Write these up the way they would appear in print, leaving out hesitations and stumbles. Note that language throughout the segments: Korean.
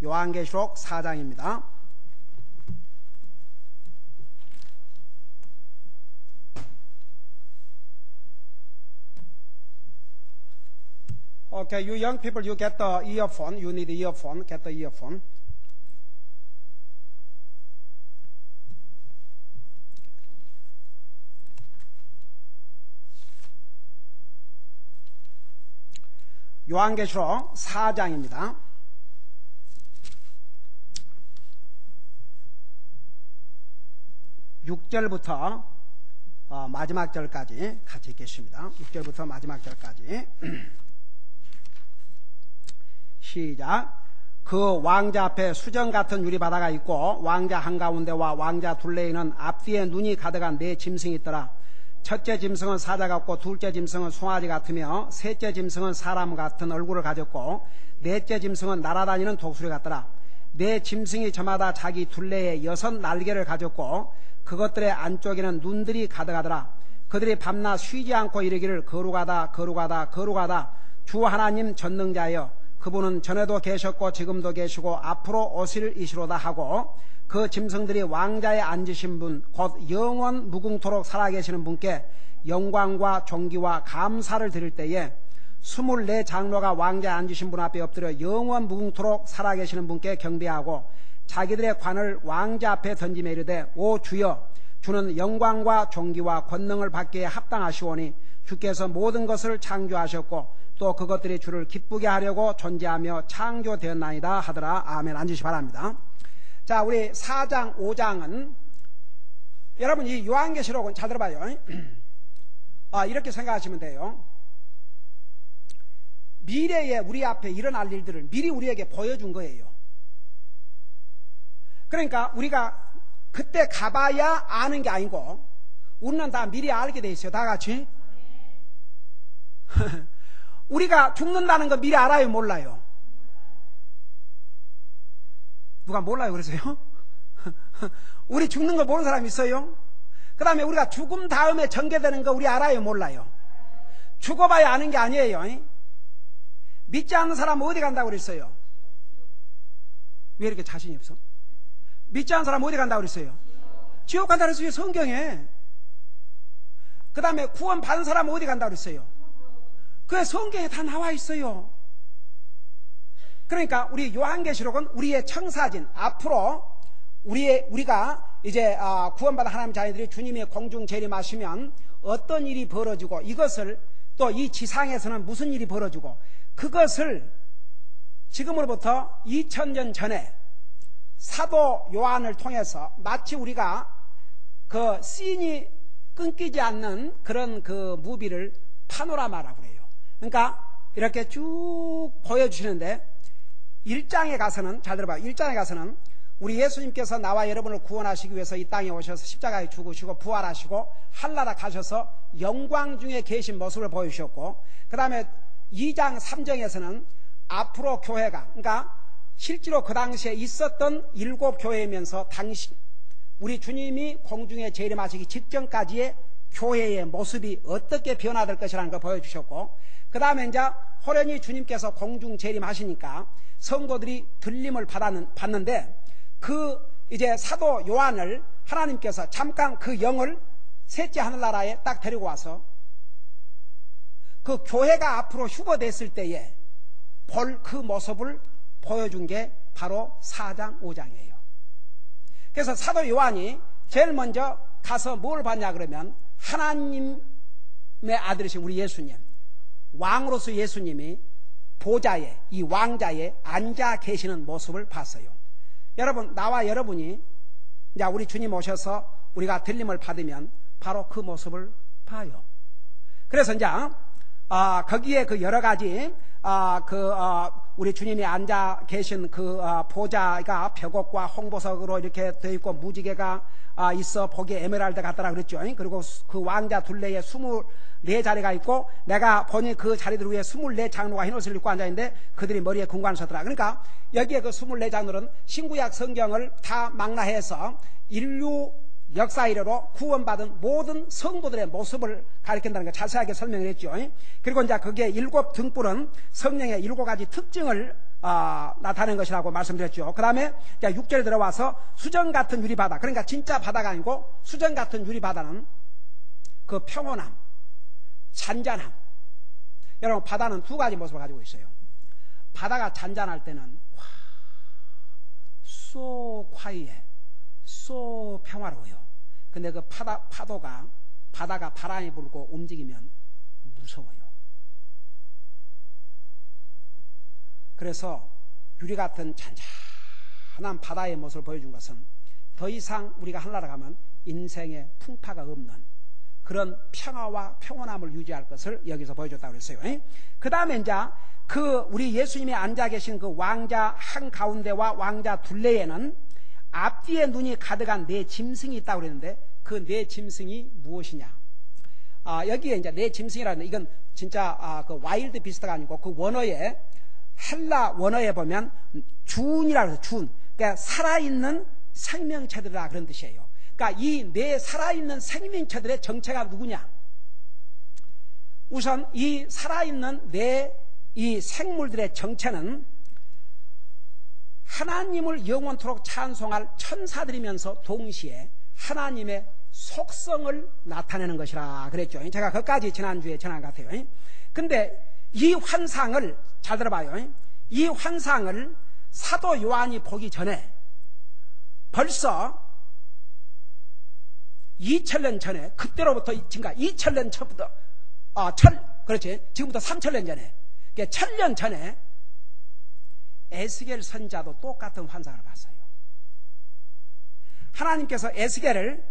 요한계시록 4장입니다. Okay, you young people, you get the earphone. You need the earphone. Get the earphone. 요한계시록 4장입니다. 6절부터 마지막 절까지 같이 읽겠습니다. 6절부터 마지막 절까지. 시작. 그 왕자 앞에 수정 같은 유리바다가 있고 왕자 한가운데와 왕자 둘레에는 앞뒤에 눈이 가득한 네 짐승이 있더라. 첫째 짐승은 사자 같고 둘째 짐승은 송아지 같으며 셋째 짐승은 사람 같은 얼굴을 가졌고 넷째 짐승은 날아다니는 독수리 같더라. 네 짐승이 저마다 자기 둘레에 6 날개를 가졌고 그것들의 안쪽에는 눈들이 가득하더라. 그들이 밤낮 쉬지 않고 이르기를 거룩하다 거룩하다 거룩하다 주 하나님 전능자여 그분은 전에도 계셨고 지금도 계시고 앞으로 오실 이시로다 하고 그 짐승들이 왕자에 앉으신 분 곧 영원 무궁토록 살아계시는 분께 영광과 존귀와 감사를 드릴 때에 24 장로가 왕자에 앉으신 분 앞에 엎드려 영원 무궁토록 살아계시는 분께 경배하고 자기들의 관을 왕자 앞에 던지며 이르되 오 주여 주는 영광과 존귀와 권능을 받기에 합당하시오니 주께서 모든 것을 창조하셨고 또 그것들이 주를 기쁘게 하려고 존재하며 창조되었나이다 하더라. 아멘. 앉으시 바랍니다. 자, 우리 4장 5장은 여러분 이 요한계시록은 잘 들어봐요. 이렇게 생각하시면 돼요. 미래에 우리 앞에 일어날 일들을 미리 우리에게 보여준 거예요. 그러니까 우리가 그때 가봐야 아는 게 아니고 우리는 다 미리 알게 돼 있어요. 다 같이. 우리가 죽는다는 거 미리 알아요? 몰라요? 누가 몰라요 그러세요? 우리 죽는 거 모르는 사람 있어요? 그 다음에 우리가 죽음 다음에 전개되는 거 우리 알아요? 몰라요? 죽어봐야 아는 게 아니에요. 믿지 않는 사람은 어디 간다고 그랬어요? 왜 이렇게 자신이 없어? 믿지 않는 사람은 어디 간다고 그랬어요? 지옥 간다고 그랬어요. 성경에. 그 다음에 구원 받은 사람은 어디 간다고 그랬어요? 그 성경에 다 나와 있어요. 그러니까 우리 요한계시록은 우리의 청사진, 앞으로 우리가 이제 구원받은 하나님 자녀들이 주님의 공중 재림하시면 어떤 일이 벌어지고 이것을 또 이 지상에서는 무슨 일이 벌어지고 그것을 지금으로부터 2000년 전에 사도 요한을 통해서 마치 우리가 그 씬이 끊기지 않는 그런 그 무비를 파노라마라고 그래요. 그러니까 이렇게 쭉 보여주시는데 1장에 가서는 잘 들어봐요. 1장에 가서는 우리 예수님께서 나와 여러분을 구원하시기 위해서 이 땅에 오셔서 십자가에 죽으시고 부활하시고 한나라 가셔서 영광 중에 계신 모습을 보여주셨고 그 다음에 2장 3장에서는 앞으로 교회가 그러니까 실제로 그 당시에 있었던 7 교회이면서 당시 우리 주님이 공중에 재림하시기 직전까지의 교회의 모습이 어떻게 변화될 것이라는 걸 보여주셨고 그 다음에 이제 호련히 주님께서 공중 재림하시니까 성도들이 들림을 받는데 그 이제 사도 요한을 하나님께서 잠깐 그 영을 셋째 하늘나라에 딱 데리고 와서 그 교회가 앞으로 휴거됐을 때에 볼 그 모습을 보여준 게 바로 4장 5장이에요. 그래서 사도 요한이 제일 먼저 가서 뭘 봤냐 그러면 하나님의 아들이신 우리 예수님 왕으로서 예수님이 보좌에 이 왕자에 앉아 계시는 모습을 봤어요. 여러분 나와 여러분이 이제 우리 주님 오셔서 우리가 들림을 받으면 바로 그 모습을 봐요. 그래서 이제 거기에 그 여러 가지 우리 주님이 앉아 계신 그 보좌가 벽옥과 홍보석으로 이렇게 되어 있고 무지개가 있어 보기에 에메랄드 같더라 그랬죠. 그리고 그 왕자 둘레에 24자리가 있고 내가 보니 그 자리들 위에 24 장로가 흰 옷을 입고 앉아있는데 그들이 머리에 궁관을 썼더라. 그러니까 여기에 그 24 장로는 신구약 성경을 다 망라해서 인류 역사 이래로 구원받은 모든 성도들의 모습을 가리킨다는 걸 자세하게 설명을 했죠. 그리고 이제 거기에 7 등불은 성령의 7가지 특징을 나타낸 것이라고 말씀드렸죠. 그 다음에 6절에 들어와서 수정 같은 유리바다, 그러니까 진짜 바다가 아니고 수정 같은 유리바다는 그 평온함, 잔잔함. 여러분, 바다는 두 가지 모습을 가지고 있어요. 바다가 잔잔할 때는 so quiet, so 평화로워요. 근데 그 바다가 바람이 불고 움직이면 무서워요. 그래서 유리 같은 잔잔한 바다의 모습을 보여준 것은 더 이상 우리가 하늘나라 가면 인생에 풍파가 없는 그런 평화와 평온함을 유지할 것을 여기서 보여줬다고 그랬어요. 그 다음에 이제 우리 예수님이 앉아 계신 그 왕자 한가운데와 왕자 둘레에는 앞뒤에 눈이 가득한 네 짐승이 있다고 그랬는데 그 네 짐승이 무엇이냐? 여기에 이제 네 짐승이라는 이건 진짜 그 와일드 비스트가 아니고 그 원어에 헬라 원어에 보면 준이라고 해서 준, 그러니까 살아있는 생명체들이라 그런 뜻이에요. 그러니까 이 네 살아있는 생명체들의 정체가 누구냐? 우선 이 살아있는 이 생물들의 정체는 하나님을 영원토록 찬송할 천사들이면서 동시에 하나님의 속성을 나타내는 것이라 그랬죠. 제가 그것까지 지난주에 전한 것 같아요. 근데 이 환상을 잘 들어봐요. 이 환상을 사도 요한이 보기 전에 벌써 2000년 전에, 그때로부터 지금까지 2000년 전부터 그렇지, 지금부터 3000년 전에, 그러니까 1000년 전에 에스겔 선지자도 똑같은 환상을 봤어요. 하나님께서 에스겔을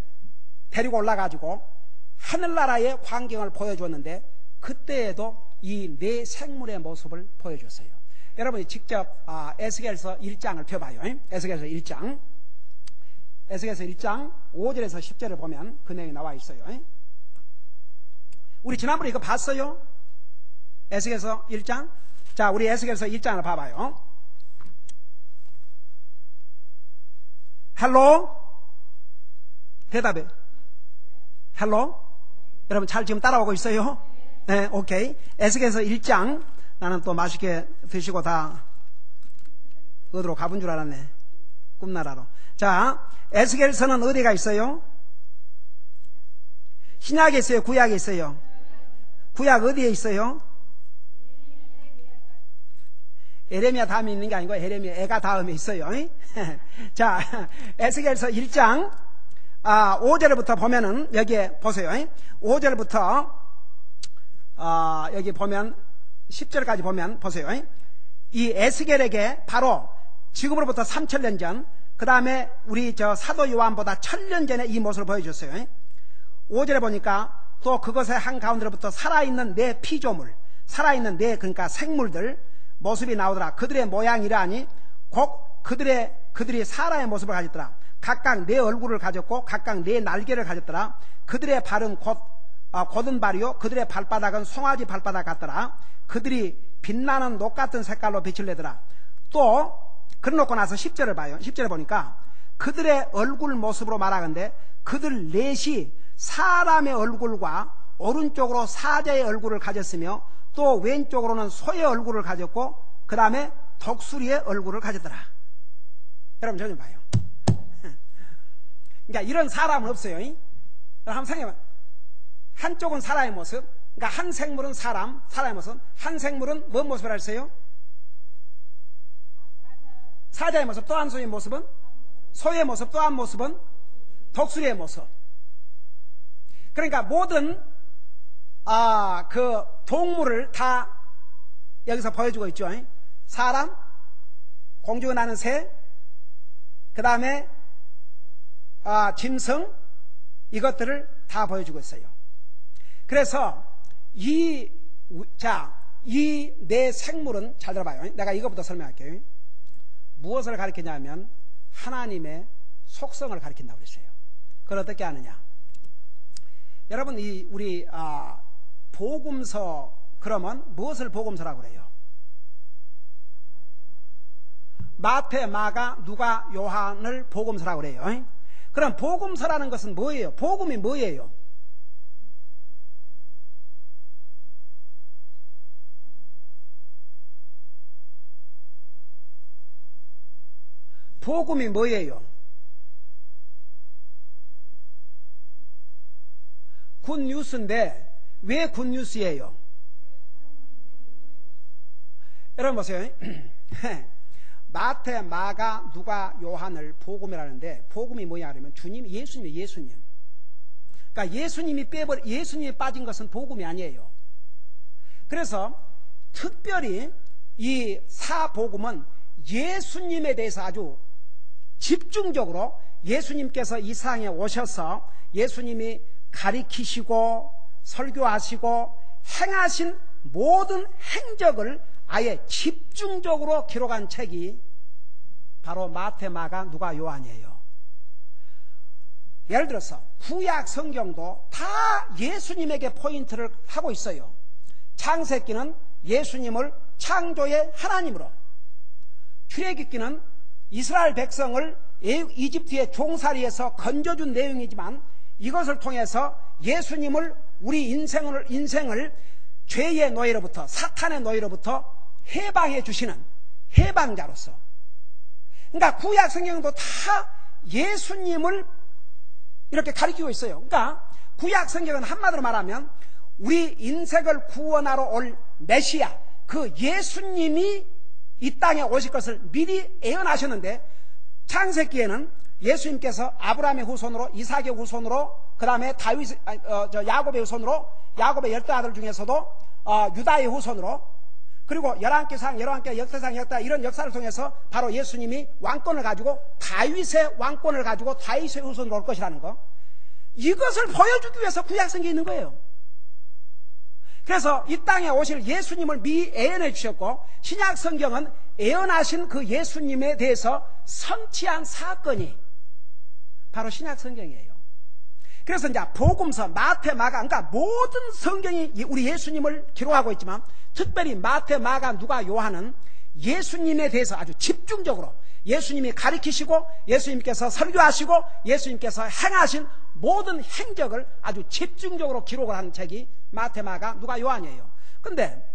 데리고 올라가지고 하늘나라의 광경을 보여줬는데 그때에도 이 네 생물의 모습을 보여줬어요. 여러분이 직접 에스겔서 1장을 펴봐요. 에스겔서 1장 5절에서 10절을 보면 그 내용이 나와 있어요. 우리 지난번에 이거 봤어요? 에스겔서 1장. 자, 우리 에스겔서 1장을 봐봐요. 헬로? 대답해. 헬로? 여러분 잘 지금 따라오고 있어요? 네, 오케이. 에스겔서 1장. 나는 또 맛있게 드시고 다 어디로 가본 줄 알았네. 꿈나라로. 자, 에스겔서는 어디가 있어요? 신약에 있어요? 구약에 있어요? 구약 어디에 있어요? 에레미야 다음에 있는 게 아니고 에레미야가 다음에 있어요. 자, 에스겔서 1장 5절부터 보면은 여기에 보세요. 5절부터 여기 보면 10절까지 보면 보세요. 이 에스겔에게 바로 지금으로부터 3000년 전, 그 다음에 우리 사도 요한보다 1000년 전에 이 모습을 보여줬어요. 5절에 보니까 또 그것의 한가운데로부터 살아있는 네 피조물, 살아있는 네 그러니까 생물들 모습이 나오더라. 그들의 모양이 이러하니 곧 그들이 사람의 모습을 가졌더라. 각각 네 얼굴을 가졌고 각각 네 날개를 가졌더라. 그들의 발은 곧은 발이요 그들의 발바닥은 송아지 발바닥 같더라. 그들이 빛나는 녹 같은 색깔로 빛을 내더라. 또 그래놓고 나서 10절을 봐요. 10절에 보니까 그들의 얼굴 모습으로 말하건대 그들 넷이 사람의 얼굴과 오른쪽으로 사자의 얼굴을 가졌으며 또 왼쪽으로는 소의 얼굴을 가졌고 그 다음에 독수리의 얼굴을 가졌더라. 여러분 저 좀 봐요. 그러니까 이런 사람은 없어요. 한번 생각해봐. 한쪽은 사람의 모습, 그러니까 한 생물은 사람의 모습, 한 생물은 뭔 모습을 하세요? 사자의 모습, 또 한 소의 모습은 소의 모습, 또 한 모습은 독수리의 모습. 그러니까 모든 그 동물을 다 여기서 보여주고 있죠. 사람, 공중에 나는 새, 그 다음에 짐승, 이것들을 다 보여주고 있어요. 그래서 이 네 생물은 잘 들어봐요. 내가 이것부터 설명할게요. 무엇을 가리키냐면 하나님의 속성을 가리킨다고 그랬어요. 그걸 어떻게 하느냐? 여러분 우리 복음서 그러면 무엇을 복음서라고 그래요? 마태, 마가, 누가, 요한을 복음서라고 그래요. 그럼 복음서라는 것은 뭐예요? 복음이 뭐예요? 복음이 뭐예요? 굿뉴스인데 왜 굿뉴스예요? 여러분 보세요. 마태, 마가, 누가, 요한을 복음이라는데 복음이 뭐냐 그러면 예수님. 그러니까 예수님이 빠진 것은 복음이 아니에요. 그래서 특별히 이 사복음은 예수님에 대해서 아주 집중적으로 예수님께서 이 세상에 오셔서 예수님이 가리키시고 설교하시고 행하신 모든 행적을 아예 집중적으로 기록한 책이 바로 마태, 마가, 누가, 요한이에요. 예를 들어서 구약 성경도 다 예수님에게 포인트를 하고 있어요. 창세기는 예수님을 창조의 하나님으로, 출애굽기는 이스라엘 백성을 이집트의 종살이에서 건져준 내용이지만 이것을 통해서 예수님을 우리 인생을 죄의 노예로부터, 사탄의 노예로부터 해방해 주시는 해방자로서, 그러니까 구약 성경도 다 예수님을 이렇게 가리키고 있어요. 그러니까 구약 성경은 한마디로 말하면 우리 인생을 구원하러 올 메시아, 그 예수님이 이 땅에 오실 것을 미리 예언하셨는데, 창세기에는 예수님께서 아브라함의 후손으로, 이삭의 후손으로, 그 다음에 야곱의 후손으로, 야곱의 12아들 중에서도 유다의 후손으로, 그리고 11개상, 역대상, 이런 역사를 통해서 바로 예수님이 왕권을 가지고 다윗의 왕권을 가지고 다윗의 후손으로 올 것이라는 거, 이것을 보여주기 위해서 구약성경이 있는 거예요. 그래서 이 땅에 오실 예수님을 미리 예언해 주셨고, 신약성경은 예언하신 그 예수님에 대해서 성취한 사건이 바로 신약성경이에요. 그래서 이제 복음서, 마태, 마가, 그러니까 모든 성경이 우리 예수님을 기록하고 있지만 특별히 마태, 마가, 누가, 요한은 예수님에 대해서 아주 집중적으로 예수님이 가르치시고 예수님께서 설교하시고 예수님께서 행하신 모든 행적을 아주 집중적으로 기록을 한 책이 마태, 마가, 누가, 요한이에요. 근데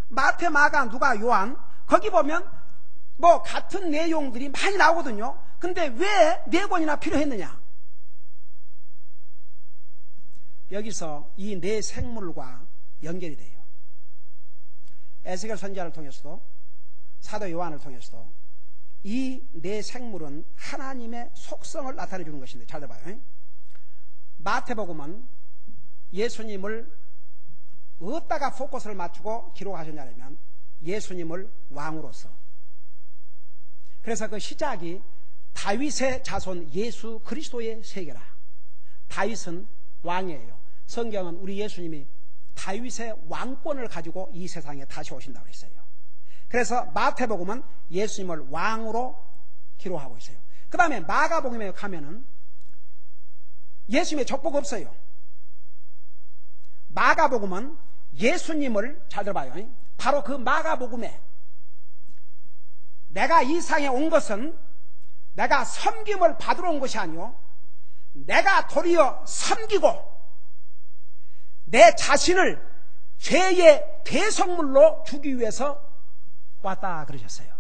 마태, 마가, 누가, 요한 거기 보면 뭐 같은 내용들이 많이 나오거든요. 근데 왜 네 권이나 필요했느냐? 여기서 이 네 생물과 연결이 돼요. 에스겔 선지자를 통해서도 사도 요한을 통해서도 이 네 생물은 하나님의 속성을 나타내 주는 것인데, 잘 들어봐요. 마태복음은 예수님을 어디다가 포커스를 맞추고 기록하셨냐면 예수님을 왕으로서. 그래서 그 시작이 다윗의 자손 예수 그리스도의 세계라. 다윗은 왕이에요. 성경은 우리 예수님이 다윗의 왕권을 가지고 이 세상에 다시 오신다고 했어요. 그래서 마태복음은 예수님을 왕으로 기록하고 있어요. 그 다음에 마가복음에 가면은 예수님의 족보가 없어요. 마가복음은 예수님을, 잘 들어봐요. 바로 그 마가복음에 내가 이 세상에 온 것은 내가 섬김을 받으러 온 것이 아니오, 내가 도리어 섬기고 내 자신을 죄의 대성물로 주기 위해서 왔다 그러셨어요.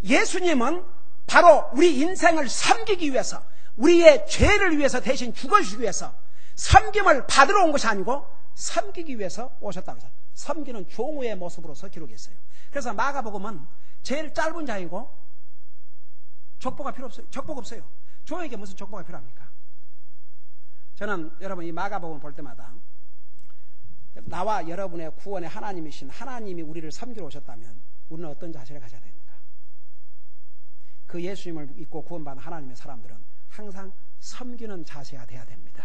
예수님은 바로 우리 인생을 섬기기 위해서, 우리의 죄를 위해서 대신 죽어주기 위해서 섬김을 받으러 온 것이 아니고 섬기기 위해서 오셨다고 해서 섬기는 종우의 모습으로서 기록했어요. 그래서 마가복음은 제일 짧은 자이고 족보가 필요 없어요. 족보가 없어요. 종에게 무슨 족보가 필요합니까? 저는 여러분 이 마가복음 볼 때마다 나와 여러분의 구원의 하나님이신 하나님이 우리를 섬기러 오셨다면 우리는 어떤 자세를 가져야 됩니까? 그 예수님을 믿고 구원받은 하나님의 사람들은 항상 섬기는 자세가 돼야 됩니다.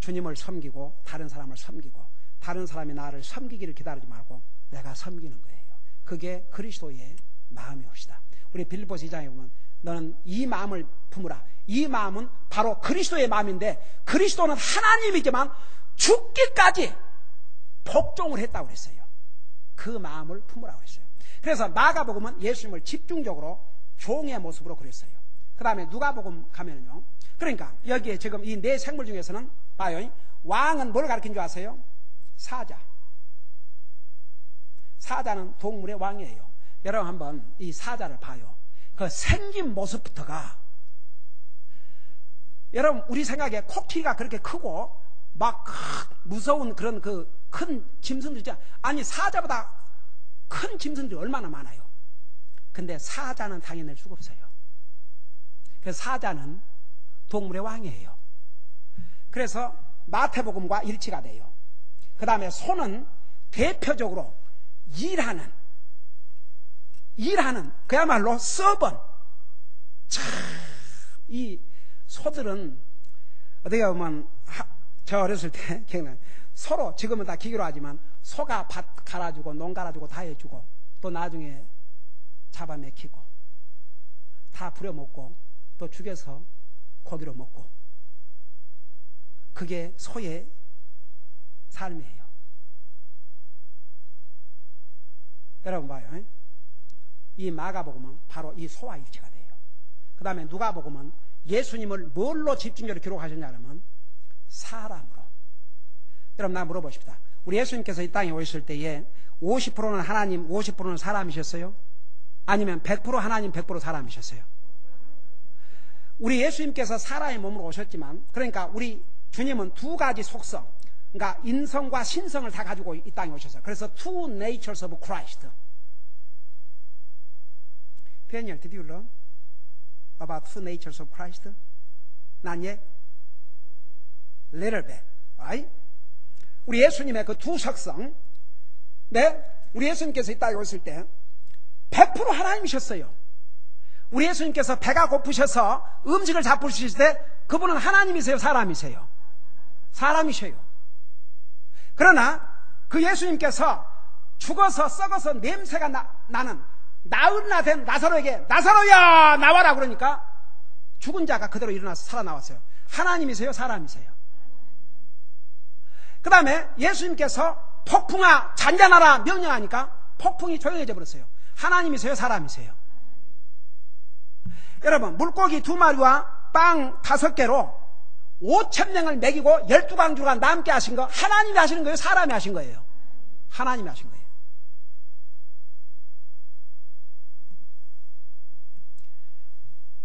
주님을 섬기고 다른 사람을 섬기고 다른 사람이 나를 섬기기를 기다리지 말고 내가 섬기는 거예요. 그게 그리스도의 마음이옵시다. 우리 빌립보서 2장에 보면 너는 이 마음을 품으라. 이 마음은 바로 그리스도의 마음인데 그리스도는 하나님이지만 죽기까지 복종을 했다고 그랬어요. 그 마음을 품으라고 그랬어요. 그래서 마가복음은 예수님을 집중적으로 종의 모습으로 그렸어요. 그 다음에 누가복음 가면은요, 그러니까 여기에 지금 이 네 생물 중에서는 봐요, 왕은 뭘 가리킨 줄 아세요? 사자. 사자는 동물의 왕이에요. 여러분 한번 이 사자를 봐요. 그 생긴 모습부터가, 여러분 우리 생각에 코끼리가 그렇게 크고 막 무서운 그런 그 큰 짐승들 있잖아요. 아니 사자보다 큰 짐승들이 얼마나 많아요. 근데 사자는 당해낼 수가 없어요. 그래서 사자는 동물의 왕이에요. 그래서 마태복음과 일치가 돼요. 그 다음에 소는 대표적으로 일하는 그야말로 서번. 이 소들은 어떻게 보면 저 어렸을 때 기억나요. 서로 지금은 다 기계로 하지만 소가 밭 갈아주고 농 갈아주고 다 해주고 또 나중에 잡아 먹히고 다 부려먹고 또 죽여서 고기로 먹고, 그게 소의 삶이에요. 여러분 봐요. 이 마가복음은 바로 이 소와 일치가 돼요. 그 다음에 누가복음은 예수님을 뭘로 집중적으로 기록하셨냐면 사람으로. 여러분 나 물어보십시다. 우리 예수님께서 이 땅에 오셨을 때에 50%는 하나님, 50%는 사람이셨어요? 아니면 100% 하나님, 100% 사람이셨어요? 우리 예수님께서 사람의 몸으로 오셨지만, 그러니까 우리 주님은 두 가지 속성, 그러니까 인성과 신성을 다 가지고 이 땅에 오셨어요. 그래서 two natures of Christ. Daniel, did you learn about two natures of Christ? Not yet? Little bit, right? 우리 예수님의 그 두 속성, 네, 우리 예수님께서 이 땅에 오실 때 100% 하나님이셨어요. 우리 예수님께서 배가 고프셔서 음식을 잡수실 때 그분은 하나님이세요, 사람이세요? 사람이셔요. 그러나 그 예수님께서 죽어서 썩어서 냄새가 나는 나흘이나 된 나사로에게 나사로야 나와라 그러니까 죽은 자가 그대로 일어나서 살아나왔어요. 하나님이세요, 사람이세요? 그 다음에 예수님께서 폭풍아 잔잔하라 명령하니까 폭풍이 조용해져 버렸어요. 하나님이세요, 사람이세요? 여러분 물고기 2마리와 빵 5개로 5,000명을 먹이고 12강주가 남게 하신 거 하나님이 하시는 거예요, 사람이 하신 거예요? 하나님이 하신 거예요.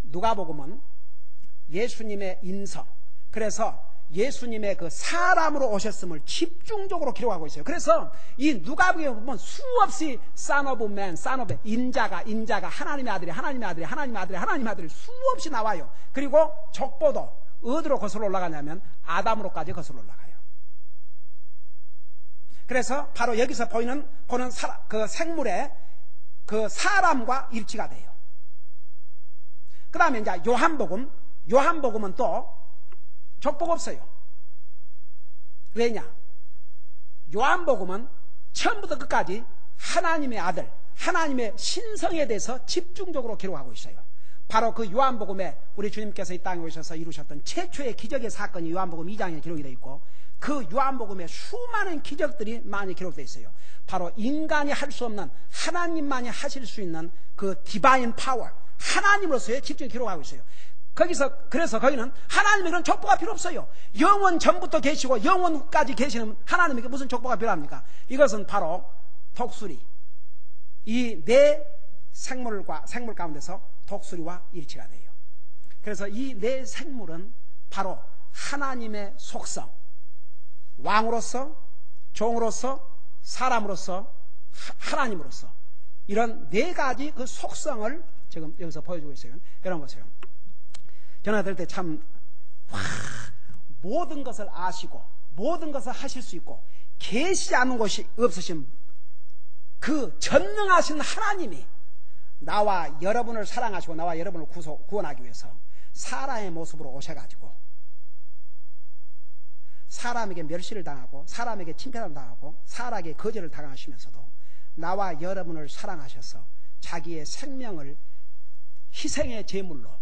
누가복음은 예수님의 인성, 그래서 예수님의 그 사람으로 오셨음을 집중적으로 기록하고 있어요. 그래서 이 누가복음에 보면 수없이 Son of Man, Son of 인자가 하나님의 아들이 하나님의 아들이 수없이 나와요. 그리고 족보도 어디로 거슬러 올라가냐면 아담으로까지 거슬러 올라가요. 그래서 바로 여기서 보는 그 생물의 그 사람과 일치가 돼요. 그 다음에 이제 요한복음은 또 족보가 없어요. 왜냐? 요한복음은 처음부터 끝까지 하나님의 아들, 하나님의 신성에 대해서 집중적으로 기록하고 있어요. 바로 그 요한복음에 우리 주님께서 이 땅에 오셔서 이루셨던 최초의 기적의 사건이 요한복음 2장에 기록이 되어 있고, 그 요한복음에 수많은 기적들이 많이 기록되어 있어요. 바로 인간이 할 수 없는 하나님만이 하실 수 있는 그 디바인 파워, 하나님으로서의 집중을 기록하고 있어요. 그래서 거기는 하나님의 그런 족보가 필요 없어요. 영원 전부터 계시고 영원 후까지 계시는 하나님에게 무슨 족보가 필요합니까? 이것은 바로 독수리, 이 네 생물 가운데서 독수리와 일치가 돼요. 그래서 이 네 생물은 바로 하나님의 속성, 왕으로서, 종으로서, 사람으로서, 하나님으로서, 이런 네 가지 그 속성을 지금 여기서 보여주고 있어요. 여러분 보세요. 전화 들 때 참 모든 것을 아시고 모든 것을 하실 수 있고 계시지 않은 곳이 없으신 그 전능하신 하나님이 나와 여러분을 사랑하시고 나와 여러분을 구원하기 위해서 사람의 모습으로 오셔가지고 사람에게 멸시를 당하고 사람에게 침패를 당하고 사람에게 거절을 당하시면서도 나와 여러분을 사랑하셔서 자기의 생명을 희생의 제물로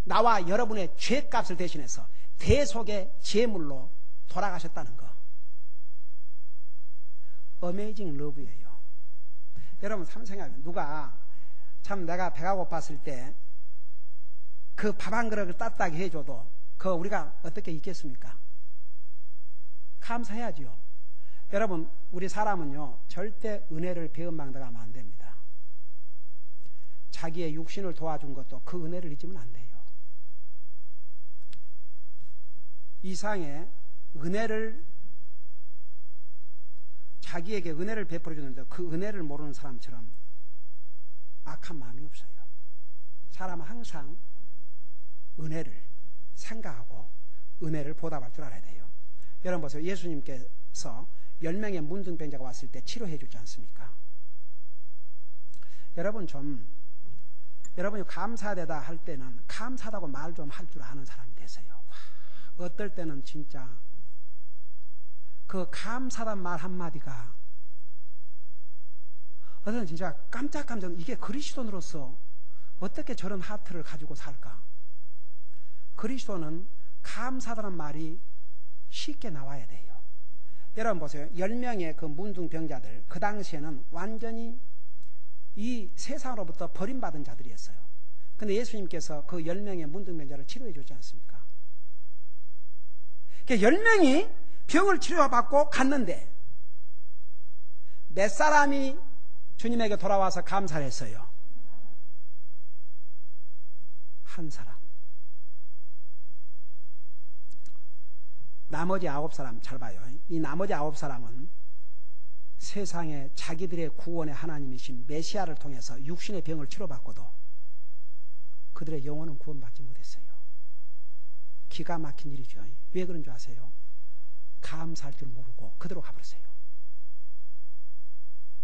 나와 여러분의 죄값을 대신해서 대속의 제물로 돌아가셨다는 거. 어메이징 러브예요. 여러분 한번 생각해요. 누가 참 내가 배가 고팠을 때 그 밥 한 그릇을 따뜻하게 해줘도 그거 우리가 어떻게 있겠습니까? 감사해야지요. 여러분 우리 사람은요 절대 은혜를 배은망덕하면 안 됩니다. 자기의 육신을 도와준 것도 그 은혜를 잊으면 안 돼요. 이상의 은혜를, 자기에게 은혜를 베풀어 주는데 그 은혜를 모르는 사람처럼 악한 마음이 없어요. 사람은 항상 은혜를 생각하고 은혜를 보답할 줄 알아야 돼요. 여러분 보세요. 예수님께서 10명의 문둥병자가 왔을 때 치료해 주지 않습니까? 여러분이 감사되다 할 때는 감사하다고 말 좀 할 줄 아는 사람이 되세요. 어떨 때는 진짜 그 감사단 말 한마디가 어떨 때는 진짜 깜짝깜짝, 이게 그리스도인으로서 어떻게 저런 하트를 가지고 살까? 그리스도는 감사하다는 말이 쉽게 나와야 돼요. 여러분 보세요. 10명의 그 문둥병자들, 그 당시에는 완전히 이 세상으로부터 버림받은 자들이었어요. 근데 예수님께서 그 10명의 문둥병자를 치료해 주지 않습니까? 그러니까 10명이 병을 치료받고 갔는데 몇 사람이 주님에게 돌아와서 감사를 했어요? 한 사람. 나머지 9사람 잘 봐요. 이 나머지 9사람은 세상에 자기들의 구원의 하나님이신 메시아를 통해서 육신의 병을 치료받고도 그들의 영혼은 구원받지 못했어요. 기가 막힌 일이죠. 왜 그런 줄 아세요? 감사할 줄 모르고 그대로 가버렸어요.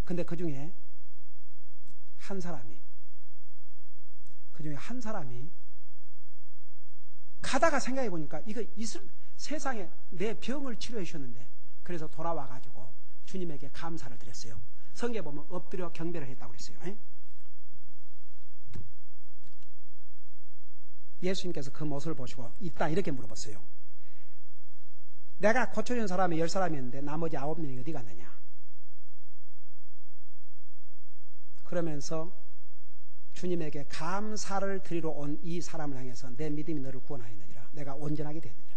근데 그 중에 한 사람이 가다가 생각해 보니까 이거 세상에 내 병을 치료해 주셨는데, 그래서 돌아와 가지고 주님에게 감사를 드렸어요. 성경에 보면 엎드려 경배를 했다고 그랬어요. 예수님께서 그 모습을 보시고 이렇게 물어봤어요. 내가 고쳐준 사람이 10사람이었는데 나머지 9명이 어디 갔느냐? 그러면서 주님에게 감사를 드리러 온 이 사람을 향해서 내 믿음이 너를 구원하였느니라. 내가 온전하게 되느니라.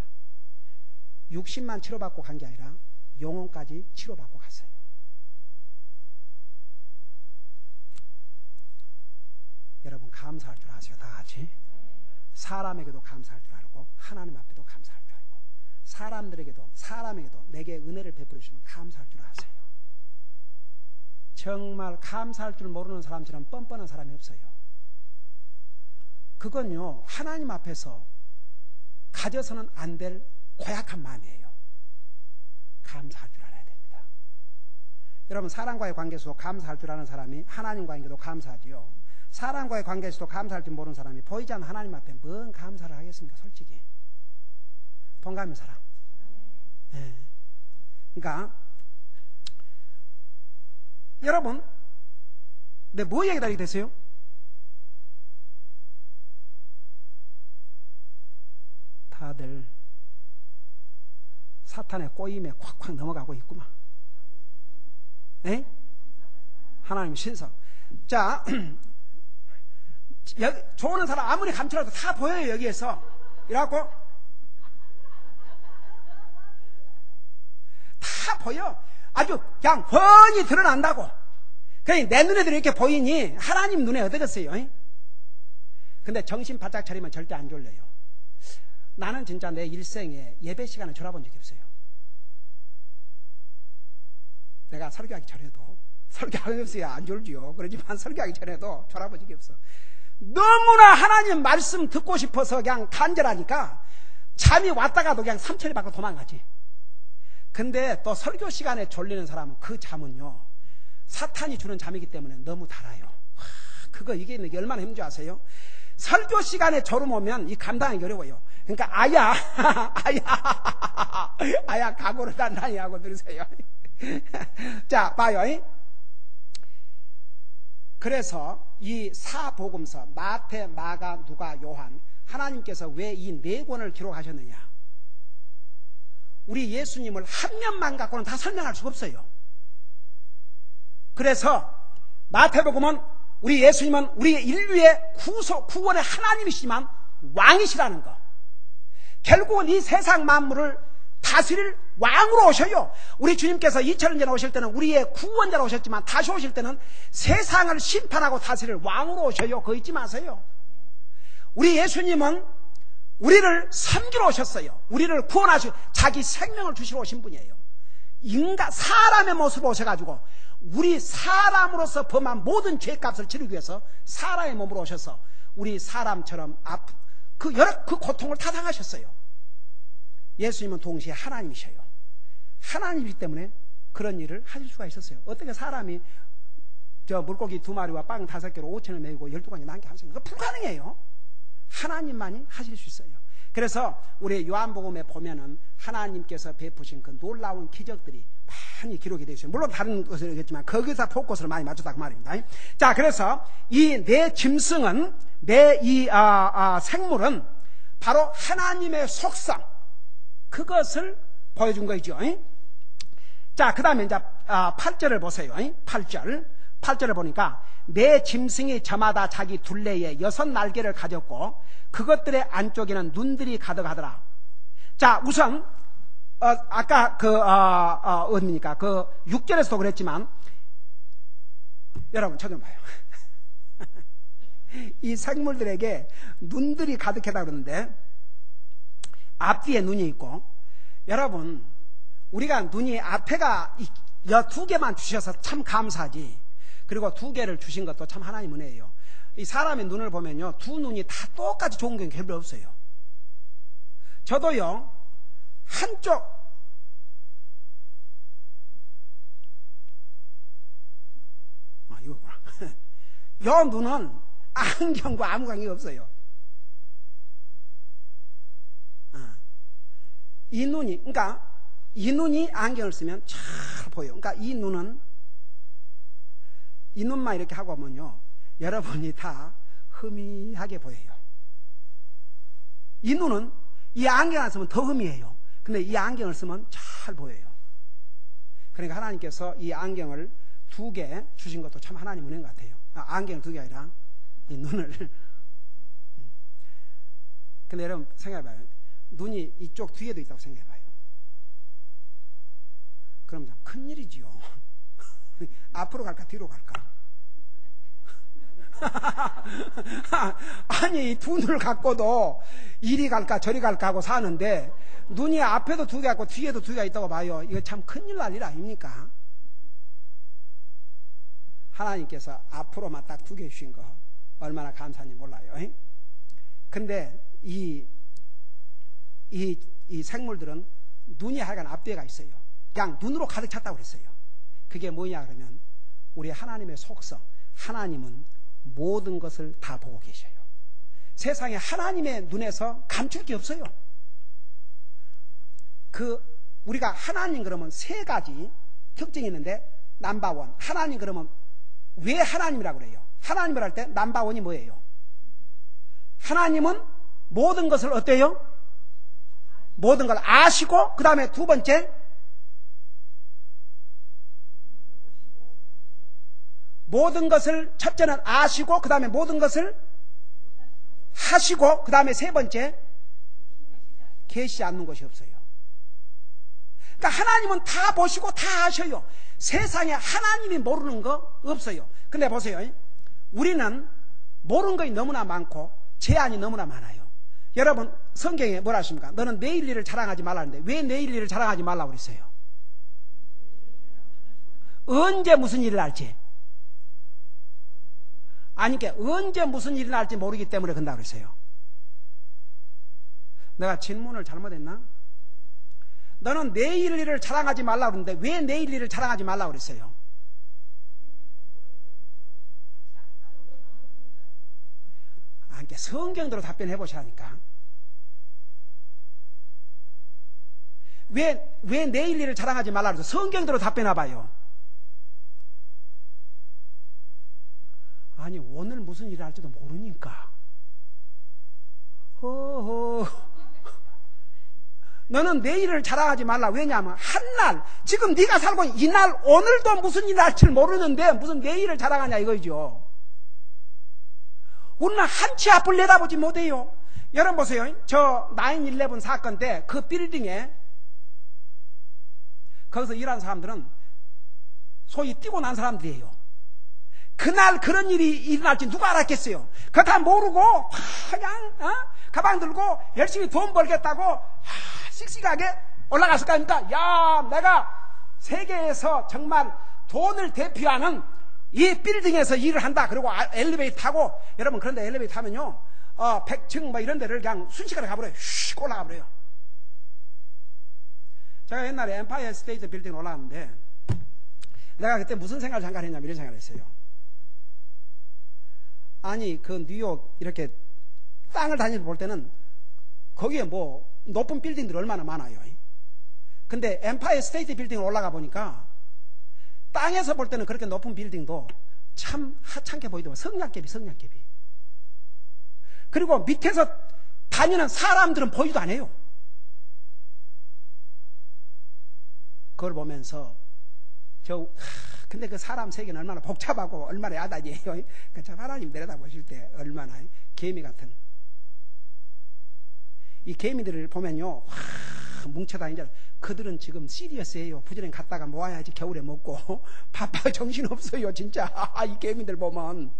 육신만 치료받고 간 게 아니라 영혼까지 치료받고 갔어요. 여러분 감사할 줄 아세요? 다 같이? 사람에게도 감사할 줄 알고 하나님 앞에도 감사할 줄 알고 사람에게도 내게 은혜를 베풀어 주시면 감사할 줄 아세요. 정말 감사할 줄 모르는 사람처럼 뻔뻔한 사람이 없어요. 그건요, 하나님 앞에서 가져서는 안 될 고약한 마음이에요. 감사할 줄 알아야 됩니다. 여러분, 사람과의 관계에서도 감사할 줄 아는 사람이 하나님과에게도 감사하지요. 사람과의 관계에서도 감사할 줄 모르는 사람이 보이지 않는 하나님 앞에 뭔 감사를 하겠습니까? 솔직히. 동감인 사람. 네. 그러니까 여러분, 내 뭐 얘기다 이렇게 됐어요? 다들 사탄의 꼬임에 콱콱 넘어가고 있구만. 에? 하나님의 신성. 자, 좋은 사람 아무리 감춰라도 다 보여요, 여기에서. 이래갖고 다 보여. 아주 그냥 훤히 드러난다고. 그러니 내 눈에도 이렇게 보이니 하나님 눈에 어떠겠어요? 근데 정신 바짝 차리면 절대 안 졸려요. 나는 진짜 내 일생에 예배 시간을 졸아본 적이 없어요. 내가 설교하기 전에도, 설교하기 없어야 안 졸지요. 그러지만 설교하기 전에도 졸아본 적이 없어. 너무나 하나님 말씀 듣고 싶어서 그냥 간절하니까 잠이 왔다가도 그냥 삼천리 밖으로 도망가지. 근데 또 설교 시간에 졸리는 사람은 그 잠은요, 사탄이 주는 잠이기 때문에 너무 달아요. 그거 이게 얼마나 힘든지 아세요? 설교 시간에 졸음 오면 이 감당하기 어려워요. 그러니까 아야 각오를 단단히 하고 들으세요. 자, 봐요. 그래서 이 사복음서 마태, 마가, 누가, 요한, 하나님께서 왜 이 네 권을 기록하셨느냐? 우리 예수님을 한 면만 갖고는 다 설명할 수가 없어요. 그래서 마태복음은 우리 예수님은 우리 인류의 구원의 하나님이시지만 왕이시라는 거, 결국은 이 세상 만물을 다스릴 왕으로 오셔요. 우리 주님께서 2000년 전에 오실 때는 우리의 구원자로 오셨지만 다시 오실 때는 세상을 심판하고 다스릴 왕으로 오셔요. 그거 잊지 마세요. 우리 예수님은 우리를 섬기러 오셨어요. 우리를 구원하시고 자기 생명을 주시러 오신 분이에요. 사람의 모습으로 오셔가지고 우리 사람으로서 범한 모든 죄값을 치르기 위해서 사람의 몸으로 오셔서 우리 사람처럼 그 고통을 다 당하셨어요. 예수님은 동시에 하나님이셔요. 하나님이기 때문에 그런 일을 하실 수가 있었어요. 어떻게 사람이 물고기 2마리와 빵 5개로 5천을 메우고 12가지 남게 하셨어요? 그거 불가능해요. 하나님만이 하실 수 있어요. 그래서 우리 요한복음에 보면은 하나님께서 베푸신 그 놀라운 기적들이 많이 기록이 되어 있어요. 물론 다른 것이겠지만 거기서 포커스를 많이 맞췄다 그 말입니다. 자, 그래서 이 내 짐승은 내 이 생물은 바로 하나님의 속성 그것을 보여준 거죠. 자, 그 다음에 이제 8절을 보세요. 8절을 보니까 내 짐승이 저마다 자기 둘레에 6 날개를 가졌고 그것들의 안쪽에는 눈들이 가득하더라. 자, 우선 아까 어디입니까? 6절에서도 그랬지만 여러분 저 좀 봐요. 이 생물들에게 눈들이 가득하다 그러는데 앞뒤에 눈이 있고, 여러분 우리가 눈이 앞에가 2개만 주셔서 참 감사하지, 그리고 2개를 주신 것도 참 하나님 은혜예요. 이 사람의 눈을 보면요 2 눈이 다 똑같이 좋은 게 별로 없어요. 저도요 한쪽 이거구나. 요 눈은 안경과 아무 관계가 없어요. 이 눈이, 그러니까 이 눈이 안경을 쓰면 잘 보여요. 그러니까 이 눈은 이 눈만 이렇게 하고 하면요 여러분이 다 흐미하게 보여요. 이 눈은 이 안경을 쓰면 더 흐미해요. 근데 이 안경을 쓰면 잘 보여요. 그러니까 하나님께서 이 안경을 2개 주신 것도 참 하나님 은혜인 것 같아요. 안경을 2개 아니라 이 눈을. 근데 여러분 생각해봐요. 눈이 이쪽 뒤에도 있다고 생각해봐요. 그럼 참 큰일이지요. 앞으로 갈까 뒤로 갈까? 아니 이 2 눈을 갖고도 이리 갈까 저리 갈까 하고 사는데 눈이 앞에도 2개 있고 뒤에도 2개가 있다고 봐요. 이거 참 큰일 날 일 아닙니까? 하나님께서 앞으로만 딱 2개 주신 거 얼마나 감사한지 몰라요. 근데 이 생물들은 눈이 하여간 앞뒤가 있어요. 그냥 눈으로 가득 찼다고 그랬어요. 그게 뭐냐 그러면 우리 하나님의 속성, 하나님은 모든 것을 다 보고 계셔요. 세상에 하나님의 눈에서 감출 게 없어요. 우리가 하나님 그러면 3가지 특징이 있는데, 넘버원, 하나님 그러면 왜 하나님이라고 그래요? 하나님을 할 때 넘버원이 뭐예요? 하나님은 모든 것을 어때요? 모든 걸 아시고, 그 다음에 2번째 모든 것을, 첫째는 아시고 그 다음에 모든 것을 하시고, 그 다음에 3번째 계시지 않는 것이 없어요. 그러니까 하나님은 다 보시고 다 아셔요. 세상에 하나님이 모르는 거 없어요. 근데 보세요, 우리는 모르는 것이 너무나 많고 제한이 너무나 많아요. 여러분 성경에 뭐라 하십니까? 너는 내일 일을 자랑하지 말라는데 왜 내일 일을 자랑하지 말라고 그랬어요? 언제 무슨 일을 할지, 아니 그러니까 언제 무슨 일이 날지 모르기 때문에 그런다고 그랬어요. 내가 질문을 잘못했나? 너는 내일 일을 자랑하지 말라고 그러는데 왜 내일 일을 자랑하지 말라고 그랬어요? 그러니까 성경대로 답변해 보시라니까. 왜 내일 일을 자랑하지 말라고 그랬어요? 성경대로 답변해 봐요. 아니 오늘 무슨 일을 할지도 모르니까. 너는 내일을 자랑하지 말라. 왜냐하면 한날, 지금 네가 살고 있는 이날 오늘도 무슨 일을 할지 모르는데 무슨 내일을 자랑하냐 이거죠. 우리는 한치 앞을 내다보지 못해요. 여러분 보세요. 저 9/11 사건 때 그 빌딩에 거기서 일하는 사람들은 소위 뛰고 난 사람들이에요. 그날 그런 일이 일어날지 누가 알았겠어요? 그거 다 모르고 그냥 가방 들고 열심히 돈 벌겠다고 씩씩하게 올라갔을 거 아닙니까? 야, 내가 세계에서 정말 돈을 대표하는 이 빌딩에서 일을 한다. 그리고 엘리베이터 타고, 여러분 그런데 엘리베이터 타면요 100층 뭐 이런 데를 그냥 순식간에 가버려요. 슉 올라가버려요. 제가 옛날에 엠파이어 스테이트 빌딩 올라갔는데 내가 그때 무슨 생각을 잠깐 했냐면 이런 생각을 했어요. 아니 그 뉴욕 이렇게 땅을 다니면서 볼 때는 거기에 뭐 높은 빌딩들이 얼마나 많아요. 근데 엠파이어 스테이트 빌딩 올라가 보니까 땅에서 볼 때는 그렇게 높은 빌딩도 참 하찮게 보이더라고요. 성냥개비. 그리고 밑에서 다니는 사람들은 보이도 안 해요. 그걸 보면서 근데 그 사람 세계는 얼마나 복잡하고 얼마나 야단이에요. 참 하나님 내려다보실 때 얼마나 개미 같은 이 개미들을 보면요 뭉쳐다니잖아요. 그들은 지금 시리어스예요. 부지런히 갔다가 모아야지 겨울에 먹고 바빠 정신없어요 진짜. 이 개미들 보면.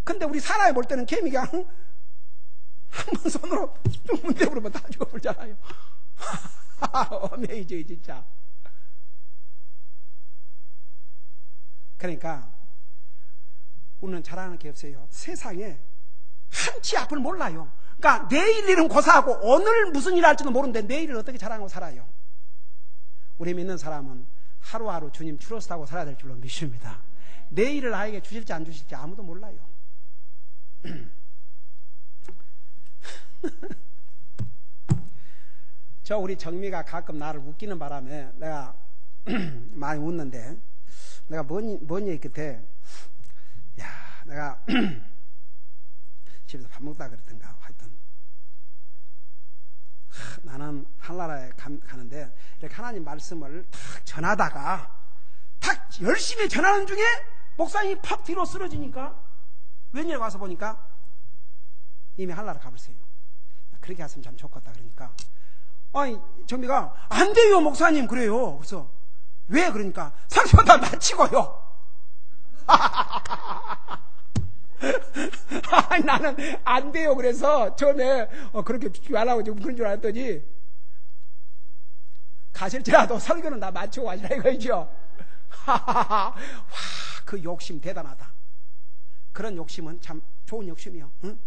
근데 우리 사람이 볼 때는 개미가 한 번 손으로 쭉 문대부르면 다 죽어버리잖아요. 어메이징 진짜. 그러니까 우리는 자랑하는 게 없어요. 세상에 한치 앞을 몰라요. 그러니까 내일 일은 고사하고 오늘 무슨 일 할지도 모르는데 내일을 어떻게 자랑하고 살아요. 우리 믿는 사람은 하루하루 주님 트러스트하고 살아야 될 줄로 믿습니다. 내일을 나에게 주실지 안 주실지 아무도 몰라요. 저 우리 정미가 가끔 나를 웃기는 바람에 내가 많이 웃는데, 내가 뭔 얘기 끝에 내가 집에서 밥 먹다 그랬던가 하여튼 나는 하늘나라에 가는데 이렇게 하나님 말씀을 탁 전하다가 탁 열심히 전하는 중에 목사님이 팍 뒤로 쓰러지니까 웬일에 와서 보니까 이미 하늘나라 가버렸어요. 그렇게 했으면 참 좋겠다. 그러니까 아니 정미가 안 돼요 목사님 그래요. 그래서 왜 그러니까 설교 다 마치고요. 나는 안 돼요. 그래서 처음에 그렇게 죽지 말라고 그런 줄 알았더니 가실지라도 설교는 다 마치고 가시라 이거죠. 와, 그 욕심 대단하다. 그런 욕심은 참 좋은 욕심이요. 응?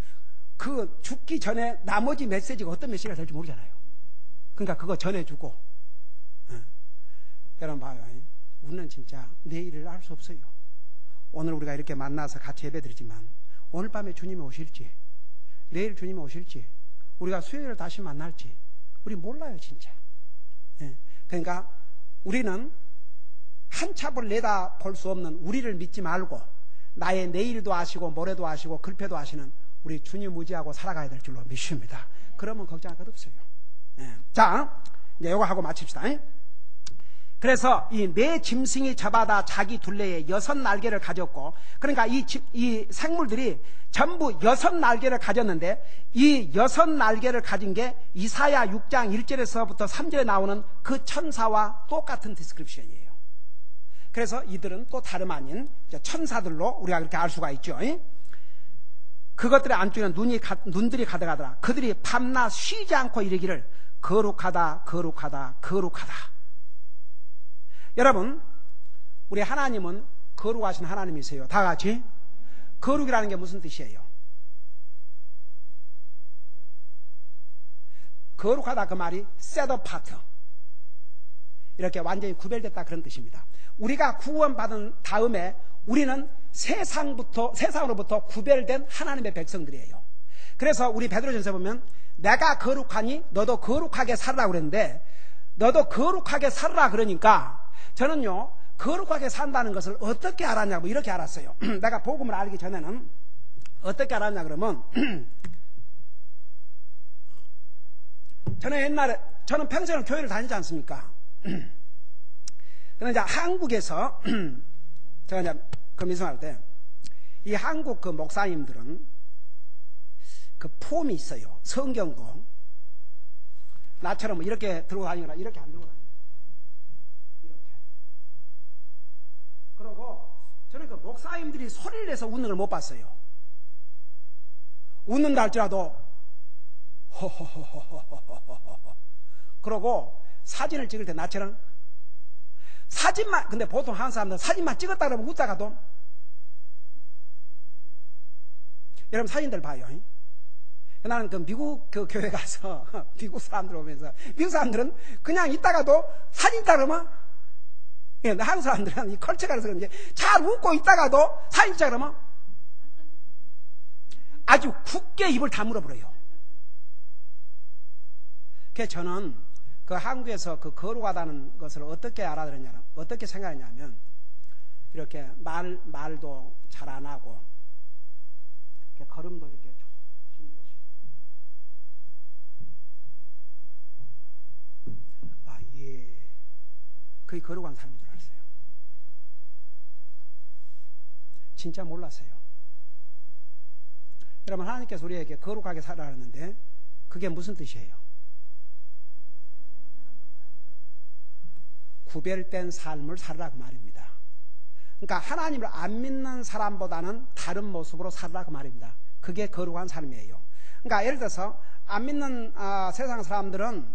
그 죽기 전에 나머지 메시지가 어떤 메시지가 될지 모르잖아요. 그러니까 그거 전해주고. 응. 여러분 봐요. 우리는 진짜 내일을 알 수 없어요. 오늘 우리가 이렇게 만나서 같이 예배드리지만 오늘 밤에 주님이 오실지, 내일 주님이 오실지, 우리가 수요일을 다시 만날지 우리 몰라요 진짜. 그러니까 우리는 한치 앞을 내다볼 수 없는 우리를 믿지 말고 나의 내일도 아시고 모레도 아시고 글패도 아시는 우리 주님 의지하고 살아가야 될 줄로 믿습니다. 그러면 걱정할 것 없어요. 자, 이제 이거 하고 마칩시다. 그래서 이 매 짐승이 저마다 자기 둘레에 6날개를 가졌고, 그러니까 이 생물들이 전부 6날개를 가졌는데 이 6날개를 가진 게 이사야 6장 1절에서부터 3절에 나오는 그 천사와 똑같은 디스크립션이에요. 그래서 이들은 또 다름 아닌 천사들로 우리가 그렇게 알 수가 있죠. 그것들의 안쪽에는 눈들이 가득하더라. 그들이 밤낮 쉬지 않고 이르기를 거룩하다 거룩하다 거룩하다. 여러분, 우리 하나님은 거룩하신 하나님이세요. 다 같이. 거룩이라는 게 무슨 뜻이에요? 거룩하다 그 말이 set apart, 이렇게 완전히 구별됐다 그런 뜻입니다. 우리가 구원받은 다음에 우리는 세상으로부터 구별된 하나님의 백성들이에요. 그래서 우리 베드로전서에 보면 내가 거룩하니 너도 거룩하게 살아라 그랬는데, 너도 거룩하게 살아라 그러니까 저는요 거룩하게 산다는 것을 어떻게 알았냐고 이렇게 알았어요. 내가 복음을 알기 전에는 어떻게 알았냐 그러면 저는 평생을 교회를 다니지 않습니까? 그런데 이제 한국에서 제가 이제 그 미성할 때 이 한국 그 목사님들은 그 폼이 있어요. 성경도 나처럼 이렇게 들고 다니거나 이렇게 안 들고 다녀요. 이렇게. 저는 그 목사님들이 소리를 내서 웃는 걸 못 봤어요. 웃는다 할지라도 호호호호호호호호 그러고 사진을 찍을 때 나처럼 사진만, 근데 보통 한국 사람들은 사진만 찍었다 그러면 웃다가도, 여러분 사진들 봐요. 나는 그 미국 그 교회 가서 미국 사람들 오면서 미국 사람들은 그냥 있다가도 사진 있다 그러면, 예, 한국 사람들은 이 컬처가 그래서 그런지 잘 웃고 있다가도 사진 찍자 그러면 아주 굳게 입을 다물어버려요. 그래서 저는 그 한국에서 그 거룩하다는 것을 어떻게 알아들었냐면, 어떻게 생각했냐면, 이렇게 말도 잘 안 하고, 이렇게 걸음도 이렇게 조심조심. 아, 예. 그게 거룩한 삶인 줄 알았어요. 진짜 몰랐어요. 여러분, 하나님께서 우리에게 거룩하게 살아라 하는데, 그게 무슨 뜻이에요? 구별된 삶을 살으라 그 말입니다. 그러니까 하나님을 안 믿는 사람보다는 다른 모습으로 살으라 그 말입니다. 그게 거룩한 삶이에요. 그러니까 예를 들어서 안 믿는 세상 사람들은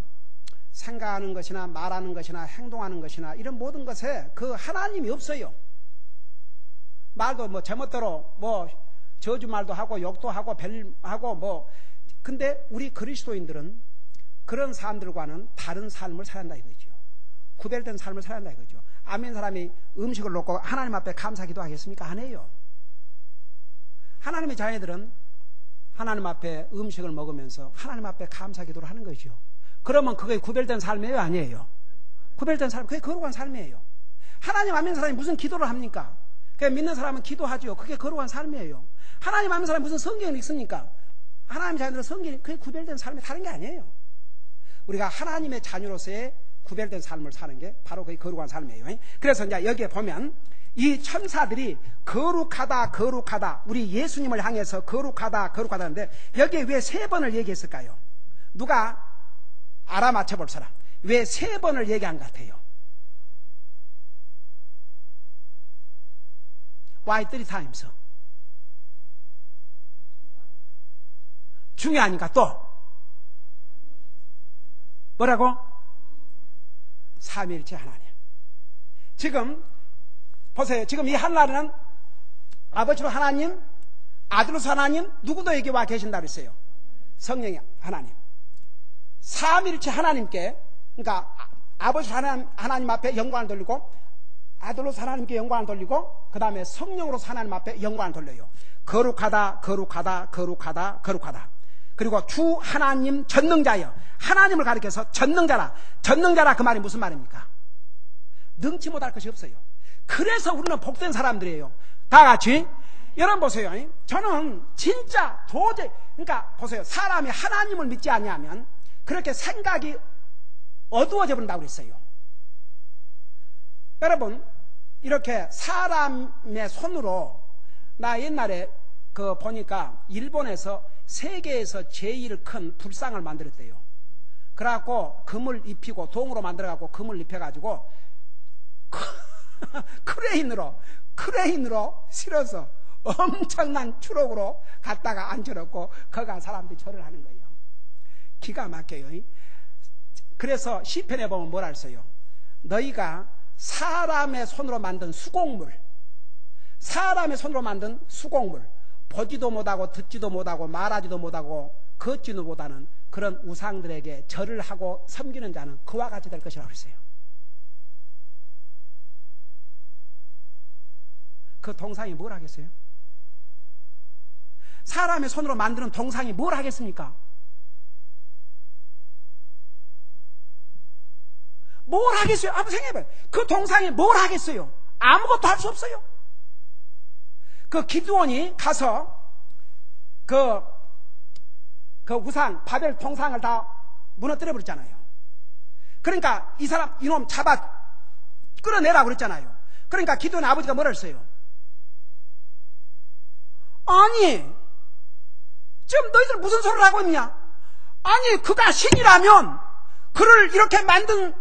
생각하는 것이나 말하는 것이나 행동하는 것이나 이런 모든 것에 그 하나님이 없어요. 말도 뭐 제멋대로 뭐 저주말도 하고 욕도 하고 벨하고 뭐, 근데 우리 그리스도인들은 그런 사람들과는 다른 삶을 살아야 한다 이거죠. 구별된 삶을 살아야 한다 이거죠. 아멘 사람이 음식을 놓고 하나님 앞에 감사기도 하겠습니까? 안 해요. 하나님의 자녀들은 하나님 앞에 음식을 먹으면서 하나님 앞에 감사기도를 하는 거죠. 그러면 그게 구별된 삶이에요? 아니에요? 구별된 삶, 그게 거룩한 삶이에요. 하나님 아멘 사람이 무슨 기도를 합니까? 그냥 믿는 사람은 기도하죠. 그게 거룩한 삶이에요. 하나님 아멘 사람이 무슨 성경을 읽습니까? 하나님 자녀들은 성경이 그게 구별된 삶이 다른 게 아니에요. 우리가 하나님의 자녀로서의 구별된 삶을 사는 게 바로 그게 거룩한 삶이에요. 그래서 이제 여기에 보면 이 천사들이 거룩하다 거룩하다 우리 예수님을 향해서 거룩하다 거룩하다 하는데 여기에 왜 3번을 얘기했을까요? 누가 알아맞혀 볼 사람, 왜 3번을 얘기한 것 같아요? Why 3 times? 중요하니까. 또 뭐라고? 삼위일체 하나님. 지금 보세요. 지금 이 하늘나라는 아버지로 하나님, 아들로서 하나님, 누구도 여기 와 계신다 그랬어요. 성령이 하나님. 삼위일체 하나님께, 그러니까 아버지로 하나님 앞에 영광을 돌리고, 아들로서 하나님께 영광을 돌리고, 그 다음에 성령으로서 하나님 앞에 영광을 돌려요. 거룩하다 거룩하다 거룩하다 거룩하다. 그리고 주 하나님 전능자여, 하나님을 가리켜서 전능자라. 전능자라 그 말이 무슨 말입니까? 능치 못할 것이 없어요. 그래서 우리는 복된 사람들이에요. 다 같이 여러분 보세요. 저는 진짜 도저히, 그러니까 보세요. 사람이 하나님을 믿지 아니하면 그렇게 생각이 어두워져 버린다고 그랬어요. 여러분 이렇게 사람의 손으로, 나 옛날에 그 보니까 일본에서 세계에서 제일 큰 불상을 만들었대요. 그래갖고 금을 입히고 동으로 만들어갖고 금을 입혀가지고 크레인으로 실어서 엄청난 추록으로 갖다가 앉혀놓고 거기 사람들이 절을 하는 거예요. 기가 막혀요. 그래서 시편에 보면 뭐라 했어요? 너희가 사람의 손으로 만든 수공물, 사람의 손으로 만든 수공물, 보지도 못하고 듣지도 못하고 말하지도 못하고 걷지도 못하는 그런 우상들에게 절을 하고 섬기는 자는 그와 같이 될 것이라고 했어요. 그 동상이 뭘 하겠어요? 사람의 손으로 만드는 동상이 뭘 하겠습니까? 뭘 하겠어요? 한번 생각해봐요. 그 동상이 뭘 하겠어요? 아무것도 할 수 없어요. 그 기드온이 가서 그 우상 바벨 동상을 다 무너뜨려 버렸잖아요. 그러니까 이놈 잡아 끌어내라고 그랬잖아요. 그러니까 기드온의 아버지가 뭐라 했어요? 아니 지금 너희들 무슨 소리를 하고 있냐? 아니 그가 신이라면 그를 이렇게 만든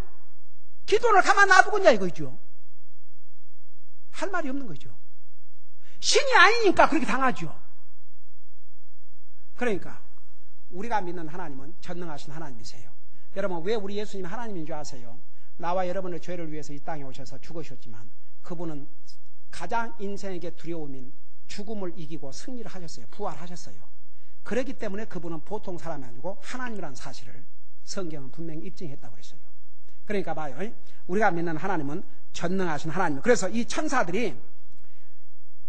기드온을 가만 놔두겠냐 이거죠. 할 말이 없는 거죠. 신이 아니니까 그렇게 당하죠. 그러니까 우리가 믿는 하나님은 전능하신 하나님이세요. 여러분, 왜 우리 예수님이 하나님인 줄 아세요? 나와 여러분의 죄를 위해서 이 땅에 오셔서 죽으셨지만 그분은 가장 인생에게 두려움인 죽음을 이기고 승리를 하셨어요. 부활하셨어요. 그렇기 때문에 그분은 보통 사람이 아니고 하나님이라는 사실을 성경은 분명히 입증했다고 그랬어요. 그러니까 봐요. 우리가 믿는 하나님은 전능하신 하나님. 그래서 이 천사들이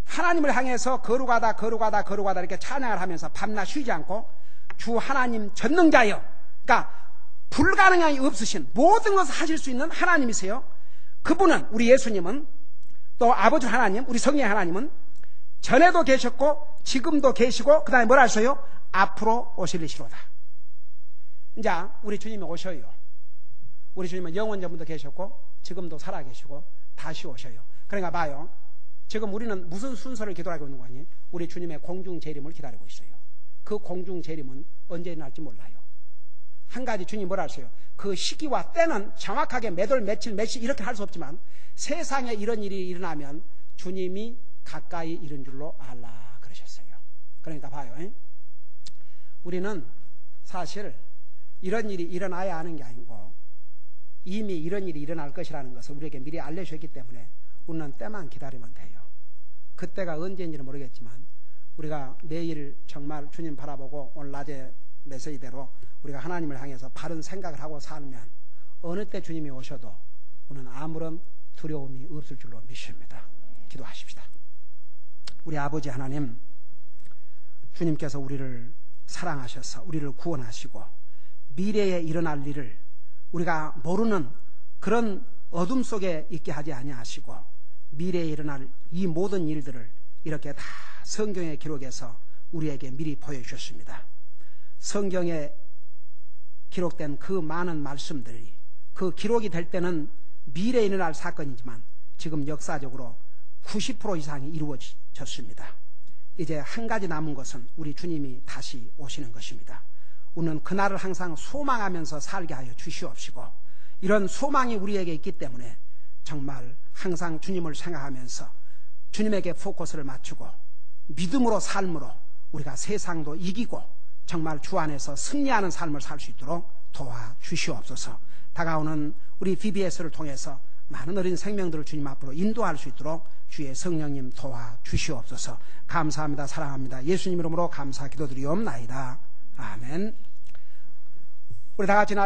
하나님을 향해서 거룩하다 거룩하다 거룩하다 이렇게 찬양을 하면서 밤낮 쉬지 않고 주 하나님 전능자여, 그러니까 불가능함이 없으신 모든 것을 하실 수 있는 하나님이세요. 그분은, 우리 예수님은, 또 아버지 하나님, 우리 성령의 하나님은 전에도 계셨고 지금도 계시고 그 다음에 뭐라 하셔요? 앞으로 오실리시로다. 이제 우리 주님이 오셔요. 우리 주님은 영원전부터 계셨고 지금도 살아계시고 다시 오셔요. 그러니까 봐요. 지금 우리는 무슨 순서를 기도하고 있는 거니? 우리 주님의 공중재림을 기다리고 있어요. 그 공중재림은 언제 일어날지 몰라요. 한 가지 주님이 뭐라 하세요? 그 시기와 때는 정확하게 몇 월 며칠 몇 시 이렇게 할 수 없지만 세상에 이런 일이 일어나면 주님이 가까이 이른 줄로 알라 그러셨어요. 그러니까 봐요. 우리는 사실 이런 일이 일어나야 하는 게 아니고 이미 이런 일이 일어날 것이라는 것을 우리에게 미리 알려주셨기 때문에 우리는 때만 기다리면 돼요. 그때가 언제인지는 모르겠지만 우리가 매일 정말 주님 바라보고 오늘 낮에 메시지대로 우리가 하나님을 향해서 바른 생각을 하고 살면 어느 때 주님이 오셔도 우리는 아무런 두려움이 없을 줄로 믿습니다. 기도하십시다. 우리 아버지 하나님, 주님께서 우리를 사랑하셔서 우리를 구원하시고 미래에 일어날 일을 우리가 모르는 그런 어둠 속에 있게 하지 아니하시고 미래에 일어날 이 모든 일들을 이렇게 다 성경의 기록에서 우리에게 미리 보여주셨습니다. 성경에 기록된 그 많은 말씀들이 그 기록이 될 때는 미래에 일어날 사건이지만 지금 역사적으로 90% 이상이 이루어졌습니다. 이제 한 가지 남은 것은 우리 주님이 다시 오시는 것입니다. 우리는 그날을 항상 소망하면서 살게 하여 주시옵시고 이런 소망이 우리에게 있기 때문에 정말 항상 주님을 생각하면서 주님에게 포커스를 맞추고 믿음으로 삶으로 우리가 세상도 이기고 정말 주 안에서 승리하는 삶을 살 수 있도록 도와주시옵소서. 다가오는 우리 VBS를 통해서 많은 어린 생명들을 주님 앞으로 인도할 수 있도록 주의 성령님 도와주시옵소서. 감사합니다. 사랑합니다. 예수님 이름으로 감사 기도드리옵나이다. 아멘. 우리 다 같이